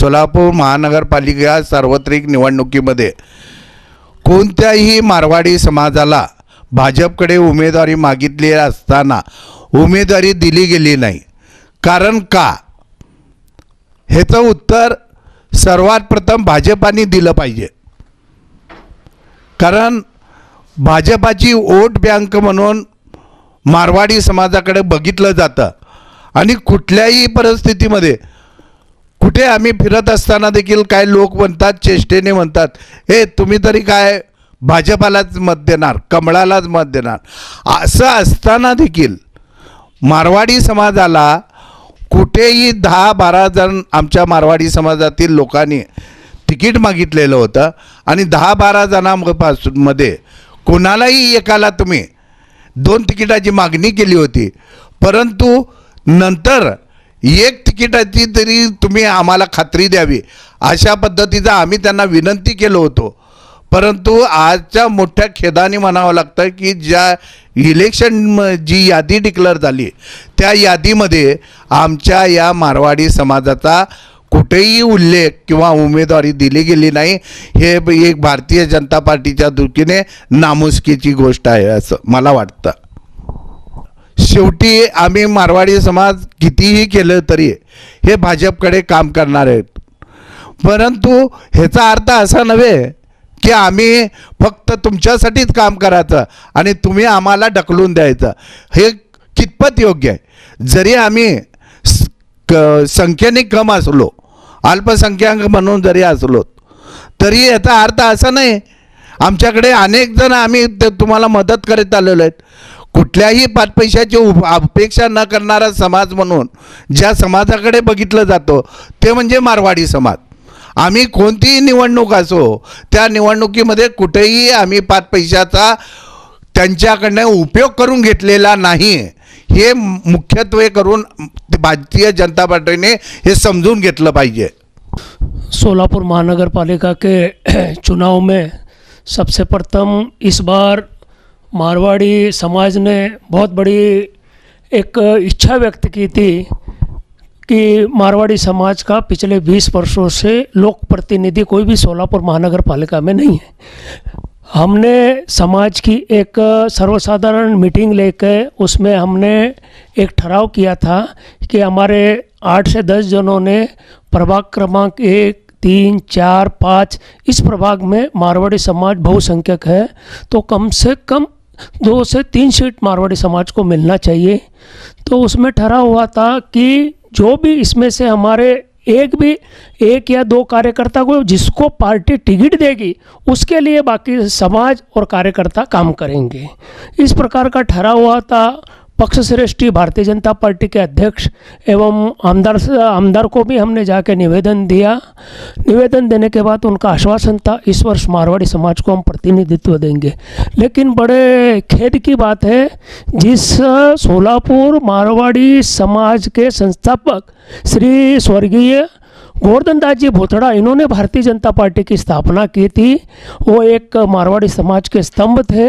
सोलापूर महानगरपालिका सार्वत्रिक निवडणुकीमध्ये कोणत्याही मारवाडी समाजाला भाजपकडे उमेदवारी मागितली असताना उमेदवारी दिली गेली नाही. कारण का? ह्याचं उत्तर सर्वात प्रथम भाजपाने दिलं पाहिजे. कारण भाजपाची वोट बँक म्हणून मारवाडी समाजाकडे बघितलं जातं आणि कुठल्याही परिस्थितीमध्ये कुठे आम्ही फिरत असताना देखील काय लोक म्हणतात, चेष्टेने म्हणतात, हे तुम्ही तरी काय भाजपालाच मत देणार, कमळालाच मत देणार. असं असताना देखील मारवाडी समाजाला कुठेही 10-12 जण आमच्या मारवाडी समाजातील लोकांनी तिकीट मागितलेलं होतं आणि 10-12 जणांमध्ये कोणालाही एकाला तुम्ही 2 तिकिटाची मागणी केली होती. परंतु नंतर 1 तिकिटाची तरी तुम्ही आम्हाला खात्री द्यावी अशा पद्धतीचा आम्ही त्यांना विनंती केलं होतो. परंतु आजच्या मोठ्या खेदाने म्हणावं लागतं की ज्या इलेक्शन जी यादी डिक्लेअर झाली त्या यादीमध्ये आमच्या या मारवाडी समाजाचा कुठेही उल्लेख किंवा उमेदवारी दिली गेली नाही. हे एक भारतीय जनता पार्टीच्या दृष्टीने नामुष्कीची गोष्ट आहे असं मला वाटतं. शेवटी आम्ही मारवाडी समाज कितीही केलं तरी हे भाजपकडे काम करणार आहेत. परंतु ह्याचा अर्थ असा नव्हे की आम्ही फक्त तुमच्यासाठीच काम करायचं आणि तुम्ही आम्हाला ढकलून द्यायचं. हे कितपत योग्य आहे? जरी आम्ही संख्येने कम असलो, अल्पसंख्याक म्हणून जरी असलो तरी याचा अर्थ असा नाही. आमच्याकडे अनेक जण आम्ही तुम्हाला मदत करत आलेलो आहेत. कुठल्याही 5 पैशाची अपेक्षा न करणारा समाज म्हणून ज्या समाजाकडे बघितलं जातं ते म्हणजे मारवाडी समाज. आम्ही कोणतीही निवडणूक असो त्या निवडणुकीमध्ये कुठेही आम्ही 5 पैशाचा त्यांच्याकडनं उपयोग करून घेतलेला नाही. हे मुख्यत्वे करून भारतीय जनता पार्टीने हे समजून घेतलं पाहिजे. सोलापुर महानगर पालिका के चुनाव में सबसे प्रथम इस बार मारवाड़ी समाज ने बहुत बड़ी एक इच्छा व्यक्त की थी कि मारवाड़ी समाज का पिछले 20 वर्षों से लोक प्रतिनिधि कोई भी सोलापुर महानगर पालिका में नहीं है. हमने समाज की एक सर्वसाधारण मीटिंग लेकर उसमें हमने एक ठहराव किया था कि हमारे 8 से 10 जनों ने प्रभाग क्रमांक 1, 3, 4, 5 इस प्रभाग में मारवाड़ी समाज बहुसंख्यक है तो कम से कम 2 से 3 सीट मारवाड़ी समाज को मिलना चाहिए. तो उसमें ठहराव हुआ था कि जो भी इसमें से हमारे एक या 2 कार्यकर्ता को जिसको पार्टी टिकट देगी उसके लिए बाकी समाज और कार्यकर्ता काम करेंगे. इस प्रकार का ठहराव हुआ था. पक्ष श्रेष्ठी भारतीय जनता पार्टी के अध्यक्ष एवं आमदार को भी हमने जाके निवेदन दिया. निवेदन देने के बाद उनका आश्वासन था इस वर्ष मारवाड़ी समाज को हम प्रतिनिधित्व देंगे. लेकिन बड़े खेद की बात है जिस सोलापुर मारवाड़ी समाज के संस्थापक श्री स्वर्गीय गोवर्धन दास जी भोथड़ा इन्होंने भारतीय जनता पार्टी की स्थापना की थी. वो एक मारवाड़ी समाज के स्तंभ थे.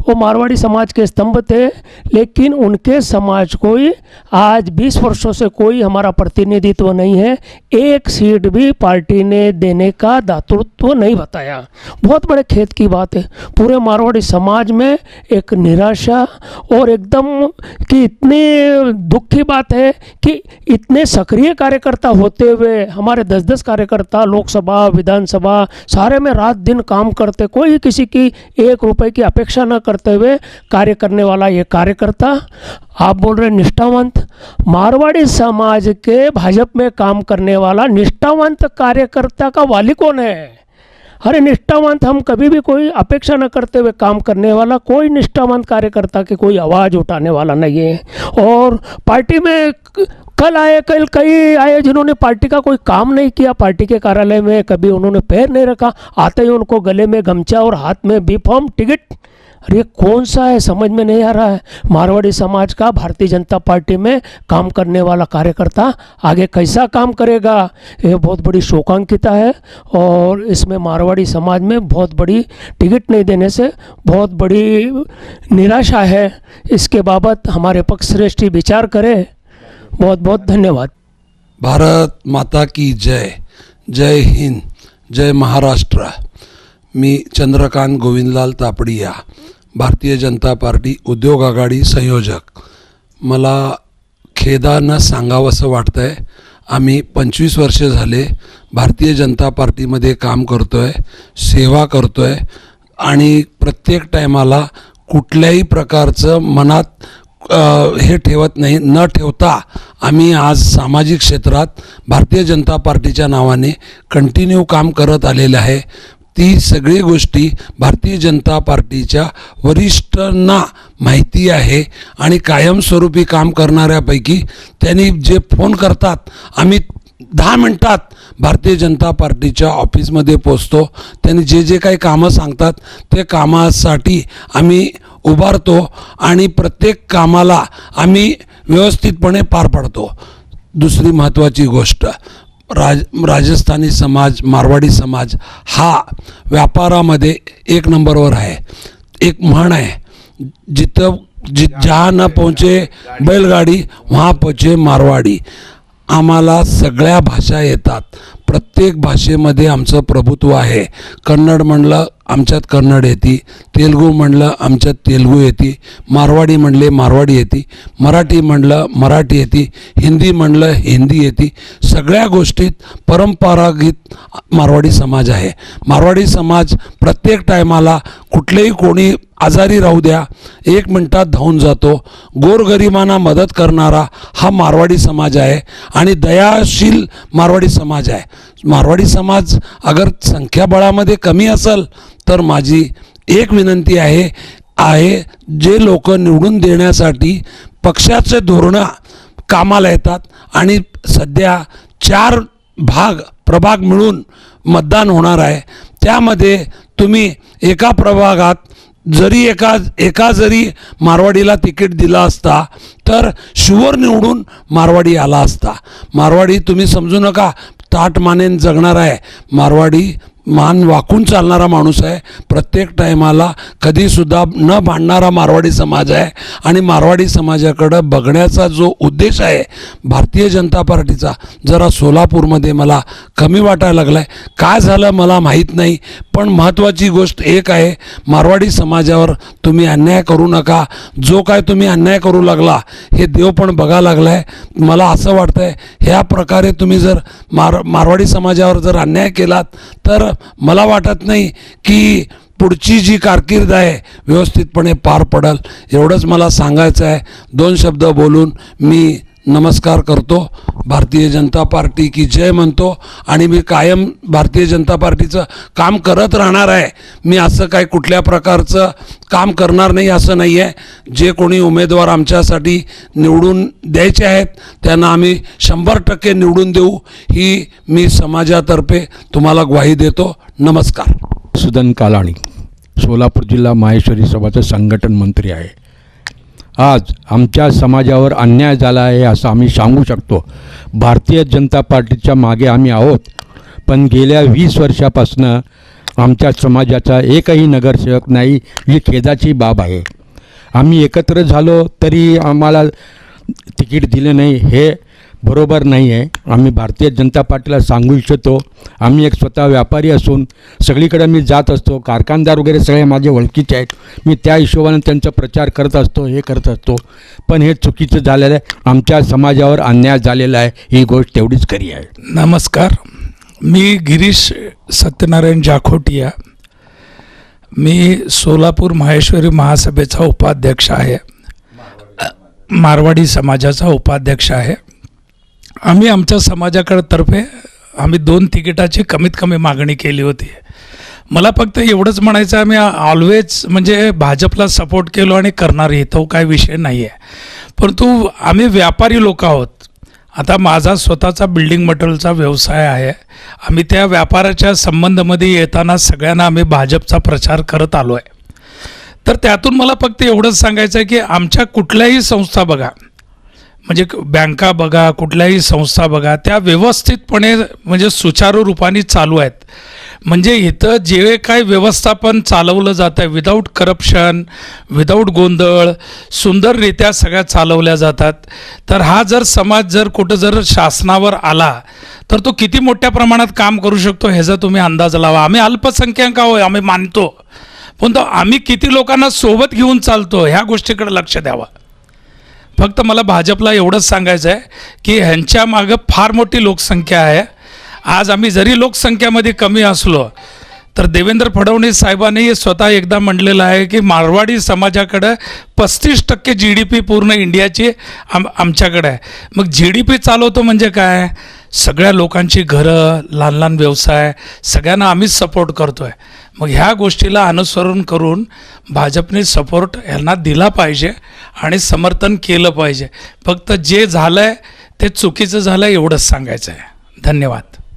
वो मारवाड़ी समाज के स्तंभ थे लेकिन उनके समाज को ही आज 20 वर्षों से कोई हमारा प्रतिनिधित्व नहीं है. 1 सीट भी पार्टी ने देने का दातृत्व नहीं बताया. बहुत बड़े खेद की बात है. पूरे मारवाड़ी समाज में एक निराशा और एकदम कि इतनी दुख की बात है कि इतने सक्रिय कार्यकर्ता होते हुए हमारे 10-10 कार्यकर्ता लोकसभा विधानसभा सारे में रात दिन काम करते, कोई किसी की 1 रुपए की अपेक्षा न करते हुए कार्य करने वाला ये कार्यकर्ता, आप बोल रहे निष्ठावंत, मारवाड़ी समाज के भाजपा में काम करने वाला निष्ठावंत कार्यकर्ता का वाली कौन है? अरे निष्ठावंत हम कभी भी कोई अपेक्षा न करते हुए काम करने वाला कोई निष्ठावंत कार्यकर्ता की कोई आवाज़ उठाने वाला नहीं है. और पार्टी में कल कई आए जिन्होंने पार्टी का कोई काम नहीं किया, पार्टी के कार्यालय में कभी उन्होंने पैर नहीं रखा, आते ही उनको गले में गमछा और हाथ में बी फॉर्म टिकट. अरे कौन सा है समझ में नहीं आ रहा है. मारवाड़ी समाज का भारतीय जनता पार्टी में काम करने वाला कार्यकर्ता आगे कैसा काम करेगा, ये बहुत बड़ी शोकांकिता है. और इसमें मारवाड़ी समाज में बहुत बड़ी टिकट नहीं देने से बहुत बड़ी निराशा है. इसके बाबत हमारे पक्ष श्रेष्ठी विचार करें. बहुत बहुत धन्यवाद. भारत माता की जय. जय हिंद, जय महाराष्ट्र. मी चंद्रकांत गोविंदलाल तापडिया, भारतीय जनता पार्टी उद्योग आघाडी संयोजक. मला खेदानं सांगावंसं वाटतं आहे, आम्ही 25 वर्षे झाले भारतीय जनता पार्टीमध्ये काम करतो आहे, सेवा करतो आहे आणि प्रत्येक टायमाला कुठल्याही प्रकारचं मनात हे ठेवत नाही. न ठेवता आम्ही आज सामाजिक क्षेत्रात भारतीय जनता पार्टीच्या नावाने कंटिन्यू काम करत आलेले आहे. ती सगळी गोष्टी भारतीय जनता पार्टीच्या वरिष्ठांना माहिती आहे आणि कायमस्वरूपी काम करणाऱ्यापैकी त्यांनी जे फोन करतात, आम्ही 10 मिनटात भारतीय जनता पार्टीच्या ऑफिसमध्ये पोचतो. त्यांनी जे जे काही कामं सांगतात ते कामासाठी आम्ही उभारतो आणि प्रत्येक कामाला आम्ही व्यवस्थितपणे पार पाडतो. दुसरी महत्त्वाची गोष्ट, राजस्थानी समाज, मारवाडी समाज हा व्यापारामध्ये 1 नंबरवर आहे. एक म्हण आहे, जहाँ न पोहोचे बैलगाडी वहाँ पोहोचे मारवाडी. आम्हाला सगळ्या भाषा येतात, प्रत्येक भाषेमध्ये आमचं प्रभुत्व आहे. कन्नड म्हणलं आमच्यात कन्नड येते, तेलुगू म्हणलं आमच्यात तेलुगू येते, मारवाडी म्हणले मारवाडी येते, मराठी म्हणलं मराठी येते, हिंदी म्हणलं हिंदी येते. सगळ्या गोष्टीत परंपरागत मारवाडी समाज आहे. मारवाडी समाज प्रत्येक टायमाला कुठलेही कोणी आजारी राहू द्या 1 मिनटात धावून जातो. गोरगरिबांना मदत करणारा हा मारवाडी समाज आहे आणि दयाशील मारवाडी समाज आहे. मारवाडी समाज अगर संख्याबळामध्ये कमी असेल तर माझी एक विनंती आहे जे लोक निवडून देण्यासाठी पक्षाचे धोरणं कामाला येतात आणि सध्या 4 प्रभाग मिळून मतदान होणार आहे. त्यामध्ये तुम्ही एका प्रभागात जरी जरी मारवाडीला तिकीट दिला असता तर शुवर निवडून मारवाडी आला असता. मारवाडी तुम्ही समजू नका ताट मानेन जगणार आहे. मारवाडी मान वाकून चालणारा माणूस आहे. प्रत्येक टायमाला कधीसुद्धा न भांडणारा मारवाडी समाज आहे आणि मारवाडी समाजाकडं बघण्याचा जो उद्देश आहे भारतीय जनता पार्टीचा, जरा सोलापूरमध्ये मला कमी वाटायला लागला आहे. काय झालं मला माहीत नाही, पण महत्त्वाची गोष्ट एक आहे, मारवाडी समाजावर तुम्ही अन्याय करू नका. जो काय तुम्ही अन्याय करू लागला हे देव पण बघायला लागला आहे. मला असं वाटतं आहे ह्या प्रकारे तुम्ही जर मारवाडी समाजावर जर अन्याय केलात तर मला वाटत नाही की पुढची जी कारकीर्द आहे व्यवस्थितपणे पार पडेल. एवढंच मला सांगायचं आहे. 2 शब्द बोलून मी नमस्कार करतो. भारतीय जनता पार्टी की जय म्हणतो आणि मी कायम भारतीय जनता पार्टीचं काम करत राहणार आहे. मी असं काय कुठल्या प्रकारचं काम करणार नाही असं नाही आहे. जे कोणी उमेदवार आमच्यासाठी निवडून द्यायचे आहेत त्यांना आम्ही 100% निवडून देऊ ही मी समाजातर्फे तुम्हाला ग्वाही देतो. नमस्कार. सुदन कालाणी, सोलापूर जिल्हा माहेश्वरी सभाचं संघटन मंत्री आहे. आज आमच्या समाजावर अन्याय झाला आहे असं आम्ही सांगू शकतो. भारतीय जनता पार्टीच्या मागे आम्ही आहोत, पण गेल्या 20 वर्षापासनं आमच्या समाजाचा एकही नगरसेवक नाही, ही खेदाची बाब आहे. आम्ही एकत्र झालो तरी आम्हाला तिकीट दिले नाही, हे बरोबर नाही आहे. आम्ही भारतीय जनता पार्टीला सांगू इच्छितो, आम्ही एक स्वतः व्यापारी असून सगळीकडे मी जात असतो, कारखानदार वगैरे सगळे माझे ओळखीचे आहेत, मी त्या हिशोबाने त्यांचा प्रचार करत असतो, हे करत असतो. पण हे चुकीचं झालेलं आहे. आमच्या समाजावर अन्याय झालेला आहे, ही गोष्ट तेवढीच खरी आहे. नमस्कार, मी गिरीश सत्यनारायण जाखोटिया. मी सोलापूर माहेश्वरी महासभेचा उपाध्यक्ष आहे, मारवाडी समाजाचा उपाध्यक्ष आहे. आम्ही आमच्या समाजाकडतर्फे 2 तिकिटाची कमीत कमी मागणी केली होती. मला फक्त एवढंच म्हणायचं, आम्ही ऑलवेज म्हणजे भाजपला सपोर्ट केलो आणि करणारही, तो काय विषय नाही आहे. परंतु आम्ही व्यापारी लोक आहोत. आता माझा स्वतःचा बिल्डिंग मटेरियलचा व्यवसाय आहे. आम्ही त्या व्यापाराच्या संबंधामध्ये येताना सगळ्यांना आम्ही भाजपचा प्रचार करत आलो आहे. तर त्यातून मला फक्त एवढंच सांगायचं आहे की आमच्या कुठल्याही संस्था बघा, म्हणजे बँका बघा, कुठल्याही संस्था बघा, त्या व्यवस्थितपणे म्हणजे सुचारू रूपाने चालू आहेत. म्हणजे इथं जे काही व्यवस्थापन चालवलं जातं आहे विदाऊट करप्शन, विदाऊट गोंधळ, सुंदररित्या सगळ्या चालवल्या जातात. तर हा जर समाज जर कुठं जर शासनावर आला तर तो किती मोठ्या प्रमाणात काम करू शकतो ह्याचा तुम्ही अंदाज लावा. आम्ही अल्पसंख्याक आहोत, आम्ही मानतो, पण तो आम्ही किती लोकांना सोबत घेऊन चालतो ह्या गोष्टीकडे लक्ष द्यावं. फक्त मला भाजपला एवढंच सांगायचं आहे की ह्यांच्या मागं फार मोठी लोकसंख्या आहे. आज आम्ही जरी लोकसंख्येमध्ये कमी असलो तर देवेंद्र फडणवीस साहेबांनी स्वतः एकदा म्हटलेलं आहे की मारवाडी समाजाकडं 35% GDP पूर्ण इंडियाची आमच्याकडे आहे. मग GDP चालवतो म्हणजे काय, सगळ्या लोकांची घरं, लहान लहान व्यवसाय सगळ्यांना आम्हीच सपोर्ट करतो आहे. मग ह्या गोष्टीला अनुसरण करून भाजपने सपोर्ट यांना दिला पाहिजे आणि समर्थन केलं पाहिजे. फक्त जे झालं आहे ते चुकीचं झालं आहे एवढंच सांगायचं आहे. धन्यवाद.